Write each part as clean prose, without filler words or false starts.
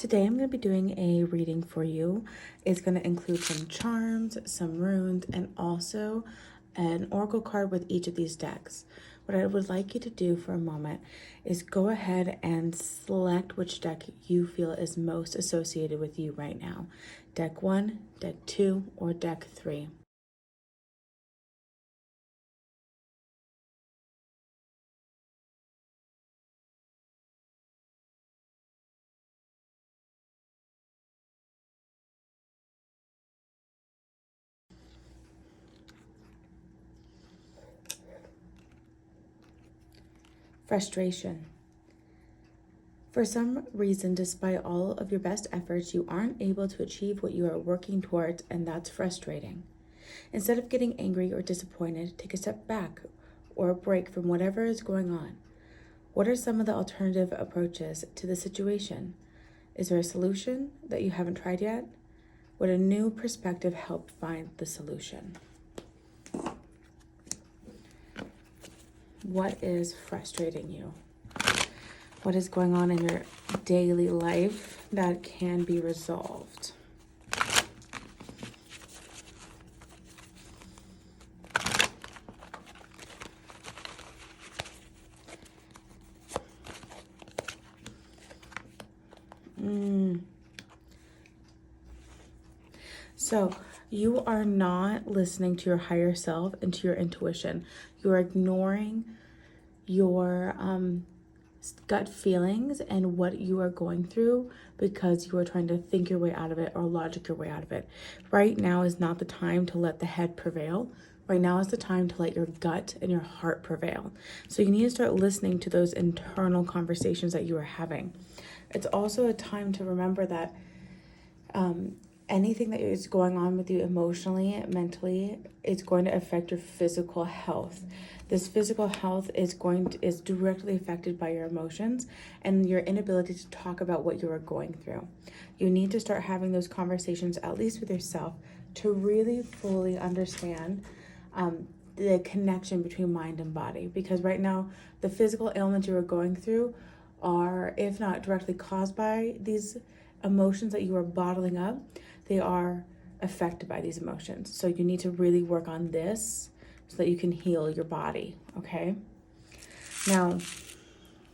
Today I'm going to be doing a reading for you. It's going to include some charms, some runes, and also an oracle card with each of these decks. What I would like you to do for a moment is go ahead and select which deck you feel is most associated with you right now. Deck 1, deck 2, or deck 3. Frustration. For some reason, despite all of your best efforts, you aren't able to achieve what you are working towards, and that's frustrating. Instead of getting angry or disappointed, take a step back or a break from whatever is going on. What are some of the alternative approaches to the situation? Is there a solution that you haven't tried yet? Would a new perspective help find the solution? What is frustrating you? What is going on in your daily life that can be resolved? So you are not listening to your higher self and to your intuition. You are ignoring your gut feelings and what you are going through because you are trying to think your way out of it or logic your way out of it. Right now is not the time to let the head prevail. Right now is the time to let your gut and your heart prevail. So you need to start listening to those internal conversations that you are having. It's also a time to remember that anything that is going on with you emotionally, mentally, it's going to affect your physical health. This physical health is directly affected by your emotions and your inability to talk about what you are going through. You need to start having those conversations, at least with yourself, to really fully understand the connection between mind and body. Because right now, the physical ailments you are going through are, if not directly caused by these emotions that you are bottling up, they are affected by these emotions. So you need to really work on this so that you can heal your body, okay? Now,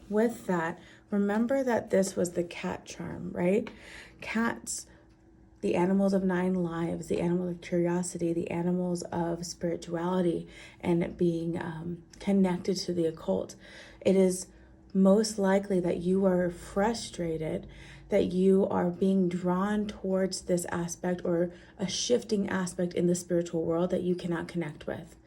with that, remember that this was the cat charm, right? Cats, the animals of 9 lives, the animal of curiosity, the animals of spirituality, and being connected to the occult. It is most likely that you are frustrated, that you are being drawn towards this aspect or a shifting aspect in the spiritual world that you cannot connect with.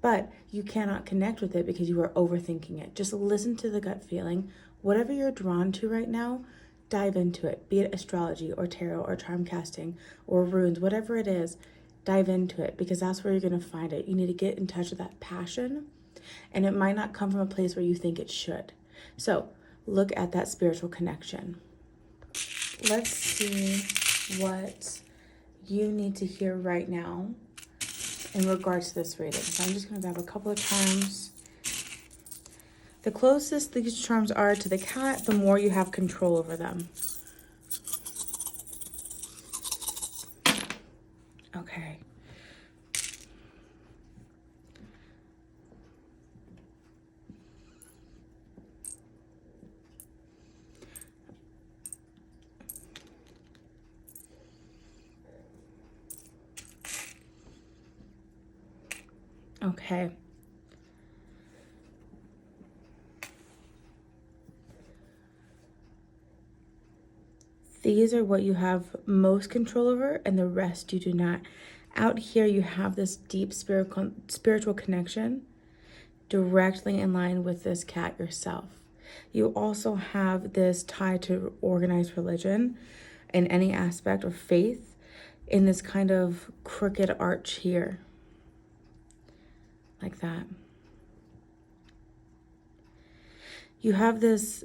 But you cannot connect with it because you are overthinking it. Just listen to the gut feeling. Whatever you're drawn to right now, dive into it. Be it astrology or tarot or charm casting or runes, whatever it is, dive into it because that's where you're going to find it. You need to get in touch with that passion, and it might not come from a place where you think it should. So look at that spiritual connection. Let's see what you need to hear right now in regards to this reading. So I'm just going to grab a couple of charms. The closest these charms are to the cat, the more you have control over them. Okay. Okay. These are what you have most control over, and the rest you do not. Out here, you have this deep spiritual connection directly in line with this cat yourself. You also have this tie to organized religion in any aspect or faith in this kind of crooked arch here. Like that. You have this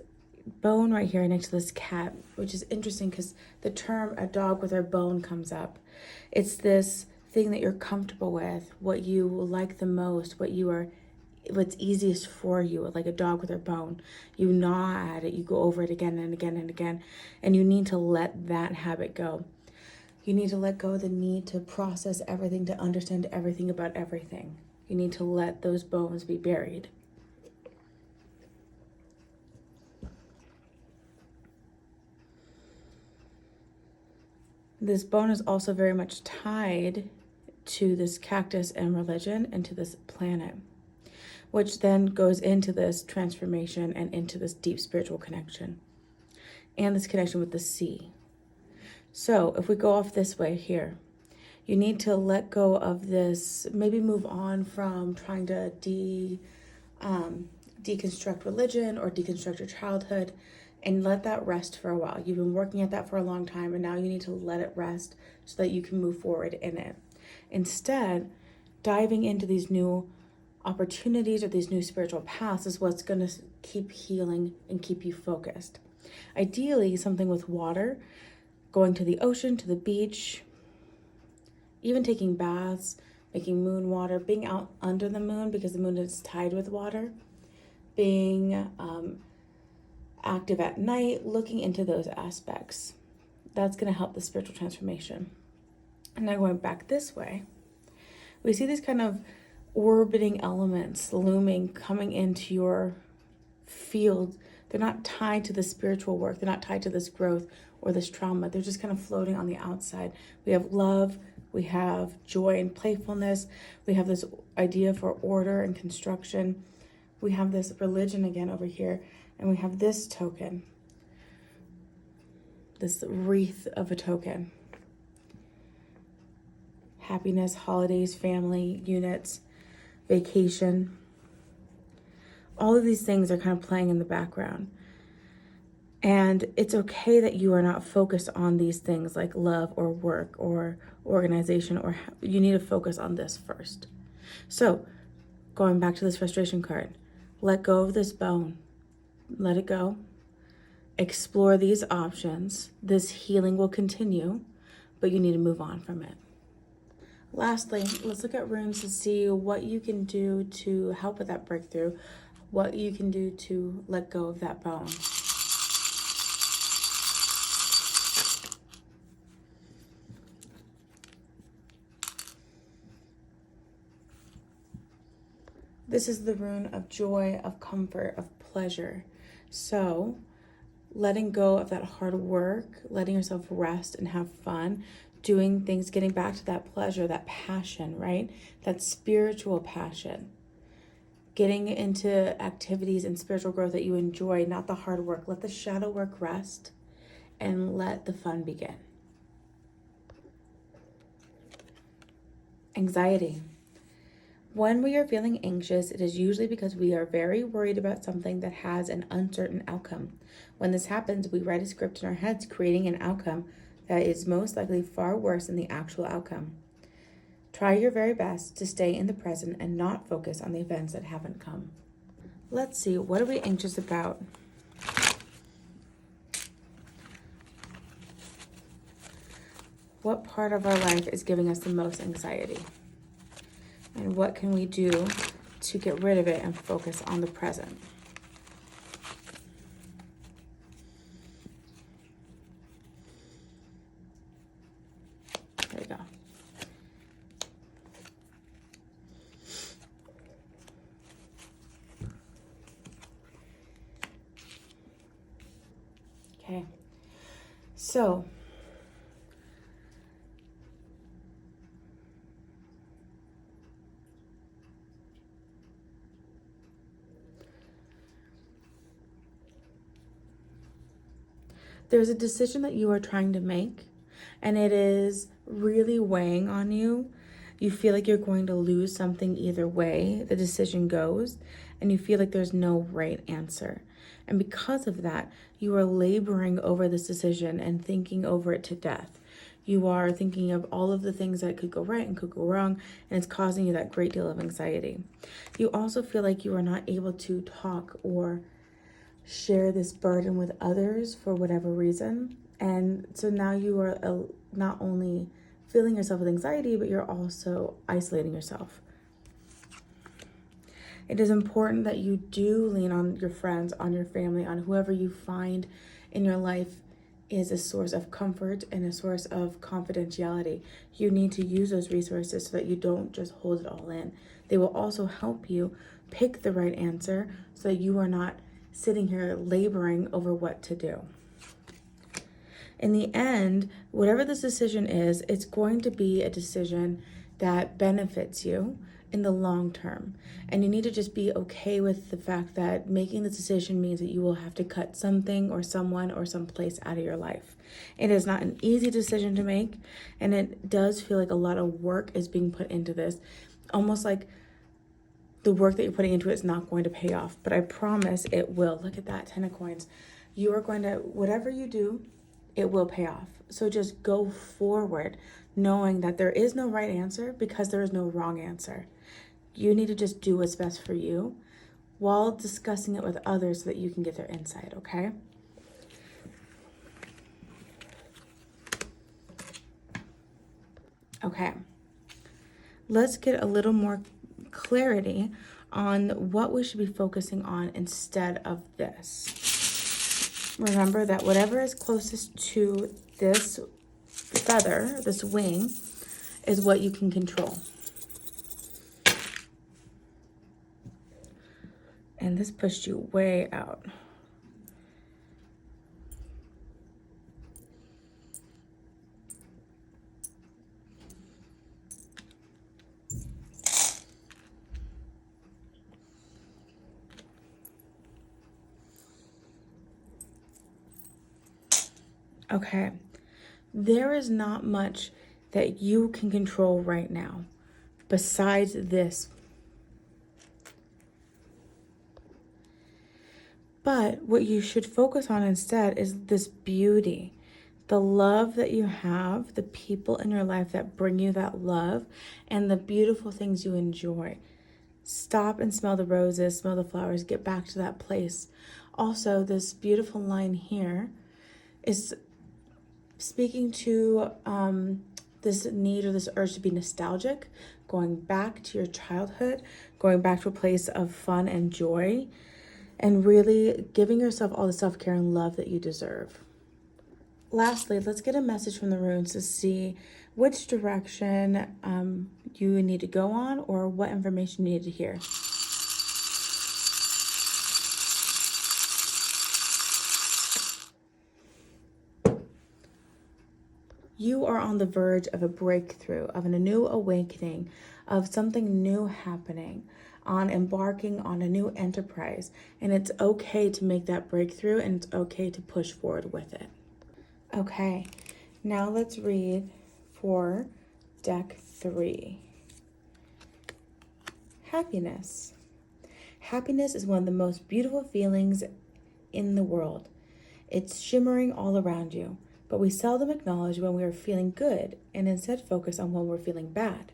bone right here next to this cat, which is interesting because the term a dog with a bone comes up. It's this thing that you're comfortable with, what you like the most, what you are what's easiest for you, like a dog with her bone. You gnaw at it, you go over it again and again and again, and you need to let that habit go. You need to let go of the need to process everything, to understand everything about everything. You need to let those bones be buried. This bone is also very much tied to this cactus and religion and to this planet, which then goes into this transformation and into this deep spiritual connection and this connection with the sea. So if we go off this way here, you need to let go of this, maybe move on from trying to deconstruct religion or deconstruct your childhood, and let that rest for a while. You've been working at that for a long time, and now you need to let it rest so that you can move forward in it. Instead, diving into these new opportunities or these new spiritual paths is what's going to keep healing and keep you focused. Ideally, something with water, going to the ocean, to the beach, even taking baths, making moon water, being out under the moon because the moon is tied with water, being active at night, looking into those aspects. That's going to help the spiritual transformation. And now going back this way, we see these kind of orbiting elements looming, coming into your field. They're not tied to the spiritual work. They're not tied to this growth or this trauma. They're just kind of floating on the outside. We have love, we have joy and playfulness. We have this idea for order and construction. We have this religion again over here. And we have this token, this wreath of a token. Happiness, holidays, family, units, vacation. All of these things are kind of playing in the background. And it's okay that you are not focused on these things like love or work or organization, or you need to focus on this first. So going back to this frustration card, let go of this bone. Let it go. Explore these options. This healing will continue, but you need to move on from it. Lastly, let's look at runes to see what you can do to help with that breakthrough, what you can do to let go of that bone. This is the rune of joy, of comfort, of pleasure. So letting go of that hard work, letting yourself rest and have fun, doing things, getting back to that pleasure, that passion, right? That spiritual passion. Getting into activities and spiritual growth that you enjoy, not the hard work. Let the shadow work rest and let the fun begin. Anxiety. When we are feeling anxious, it is usually because we are very worried about something that has an uncertain outcome. When this happens, we write a script in our heads, creating an outcome that is most likely far worse than the actual outcome. Try your very best to stay in the present and not focus on the events that haven't come. Let's see, what are we anxious about? What part of our life is giving us the most anxiety? And what can we do to get rid of it and focus on the present? There we go. Okay. So, there's a decision that you are trying to make, and it is really weighing on you. You feel like you're going to lose something either way the decision goes, and you feel like there's no right answer. And because of that, you are laboring over this decision and thinking over it to death. You are thinking of all of the things that could go right and could go wrong, and it's causing you that great deal of anxiety. You also feel like you are not able to talk or share this burden with others for whatever reason. And so now you are not only filling yourself with anxiety, but you're also isolating yourself. It is important that you do lean on your friends, on your family, on whoever you find in your life is a source of comfort and a source of confidentiality. You need to use those resources so that you don't just hold it all in. They will also help you pick the right answer so that you are not sitting here laboring over what to do. In the end, whatever this decision is, it's going to be a decision that benefits you in the long term. And you need to just be okay with the fact that making the decision means that you will have to cut something or someone or some place out of your life. It is not an easy decision to make, and it does feel like a lot of work is being put into this, almost like the work that you're putting into it is not going to pay off, but I promise it will. Look at that, 10 of coins. You are going to, whatever you do, it will pay off. So just go forward knowing that there is no right answer because there is no wrong answer. You need to just do what's best for you while discussing it with others so that you can get their insight, okay? Okay. Let's get a little more clarity on what we should be focusing on instead of this. Remember that whatever is closest to this feather, this wing, is what you can control. And this pushed you way out. Okay, there is not much that you can control right now besides this. But what you should focus on instead is this beauty, the love that you have, the people in your life that bring you that love, and the beautiful things you enjoy. Stop and smell the roses, smell the flowers, get back to that place. Also, this beautiful line here is speaking to this need or this urge to be nostalgic, going back to your childhood, going back to a place of fun and joy, and really giving yourself all the self-care and love that you deserve. Lastly, let's get a message from the runes to see which direction you need to go on or what information you need to hear. You are on the verge of a breakthrough, of a new awakening, of something new happening, on embarking on a new enterprise. And it's okay to make that breakthrough, and it's okay to push forward with it. Okay, now let's read for deck 3. Happiness. Happiness is one of the most beautiful feelings in the world. It's shimmering all around you. But we seldom acknowledge when we are feeling good and instead focus on when we're feeling bad.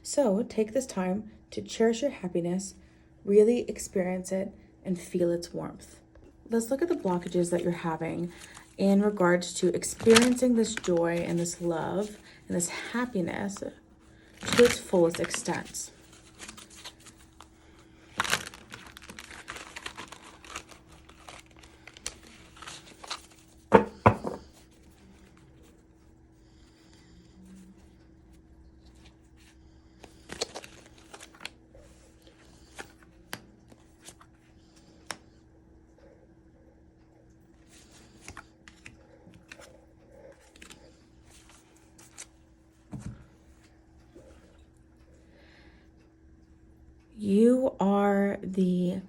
So take this time to cherish your happiness, really experience it, and feel its warmth. Let's look at the blockages that you're having in regards to experiencing this joy and this love and this happiness to its fullest extent. You are the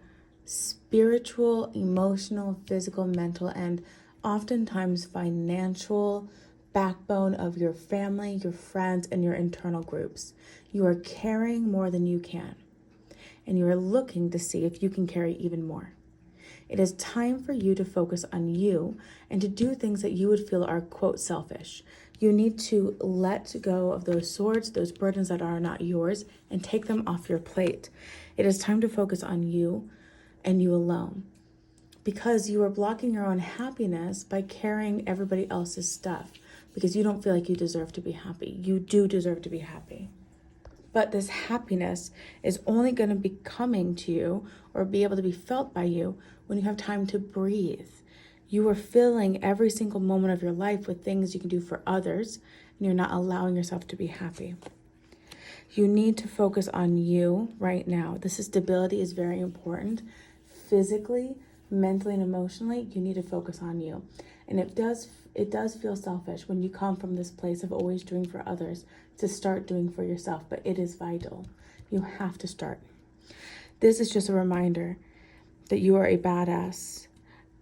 spiritual, emotional, physical, mental, and oftentimes financial backbone of your family, your friends, and your internal groups. You are carrying more than you can, and you are looking to see if you can carry even more. It is time for you to focus on you and to do things that you would feel are, quote, selfish. You need to let go of those swords, those burdens that are not yours, and take them off your plate. It is time to focus on you and you alone, because you are blocking your own happiness by carrying everybody else's stuff, because you don't feel like you deserve to be happy. You do deserve to be happy. But this happiness is only going to be coming to you or be able to be felt by you when you have time to breathe. You are filling every single moment of your life with things you can do for others, and you're not allowing yourself to be happy. You need to focus on you right now. This stability is very important. Physically, mentally, and emotionally, you need to focus on you. And it does feel selfish when you come from this place of always doing for others to start doing for yourself, but it is vital. You have to start. This is just a reminder that you are a badass.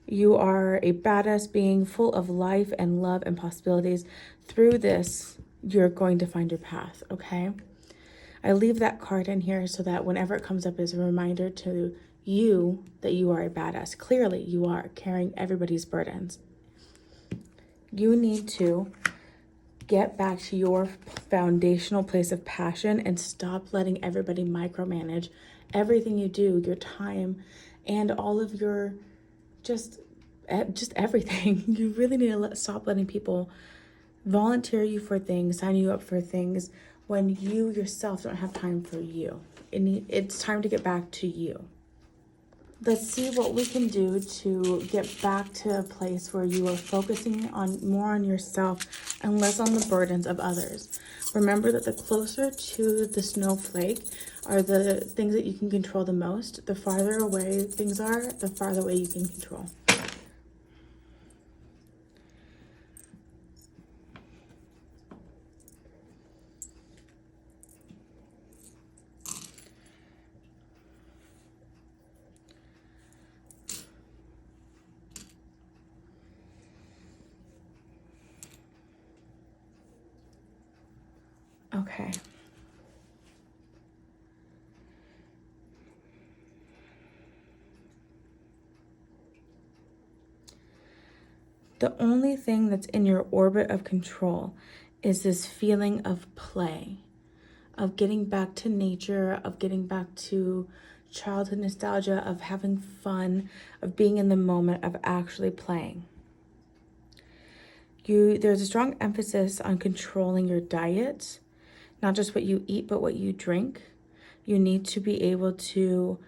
You are a badass being full of life and love and possibilities. Through this, you're going to find your path, okay? I leave that card in here so that whenever it comes up as a reminder to you that you are a badass. Clearly, you are carrying everybody's burdens. You need to get back to your foundational place of passion and stop letting everybody micromanage everything you do, your time, and all of your just everything. You really need to stop letting people volunteer you for things, sign you up for things when you yourself don't have time for you. It's time to get back to you. Let's see what we can do to get back to a place where you are focusing more on yourself and less on the burdens of others. Remember that the closer to the snowflake are the things that you can control the most. The farther away things are, the farther away you can control. Okay. The only thing that's in your orbit of control is this feeling of play, of getting back to nature, of getting back to childhood nostalgia, of having fun, of being in the moment, of actually playing. There's a strong emphasis on controlling your diet, not just what you eat, but what you drink. You need to be able to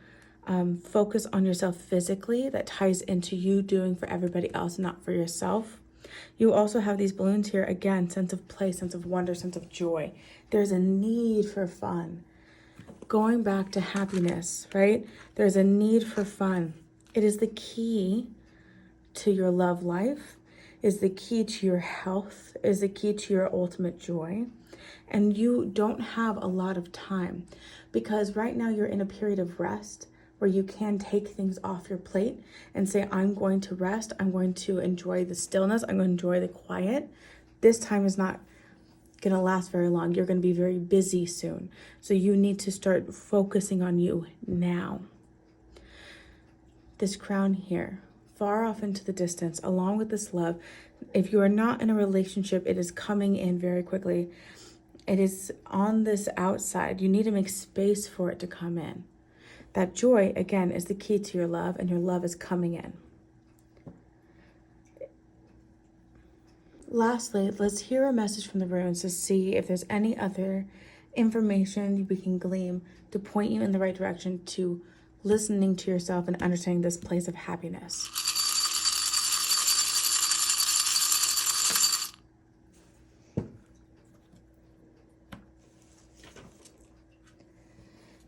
focus on yourself physically. That ties into you doing for everybody else, not for yourself. You also have these balloons here, again, sense of play, sense of wonder, sense of joy. There's a need for fun. Going back to happiness, right? There's a need for fun. It is the key to your love life, is the key to your health, is the key to your ultimate joy. And you don't have a lot of time because right now you're in a period of rest where you can take things off your plate and say, I'm going to rest. I'm going to enjoy the stillness. I'm going to enjoy the quiet. This time is not going to last very long. You're going to be very busy soon. So you need to start focusing on you now. This crown here, far off into the distance, along with this love. If you are not in a relationship, it is coming in very quickly. It is on this outside. You need to make space for it to come in. That joy, again, is the key to your love, and your love is coming in. Lastly, let's hear a message from the runes to see if there's any other information we can glean to point you in the right direction to listening to yourself and understanding this place of happiness.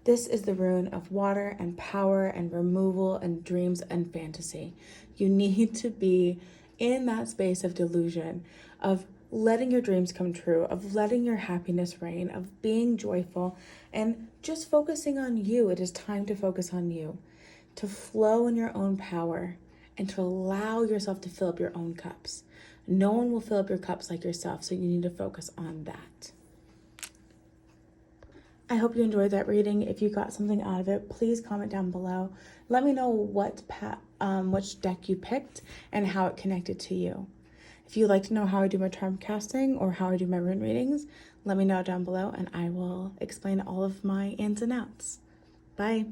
This is the rune of water and power and removal and dreams and fantasy. You need to be in that space of delusion, of letting your dreams come true, of letting your happiness reign, of being joyful, and just focusing on you. It is time to focus on you, to flow in your own power, and to allow yourself to fill up your own cups. No one will fill up your cups like yourself, so you need to focus on that. I hope you enjoyed that reading. If you got something out of it, please comment down below. Let me know which deck you picked and how it connected to you. If you'd like to know how I do my charm casting or how I do my rune readings, let me know down below and I will explain all of my ins and outs. Bye.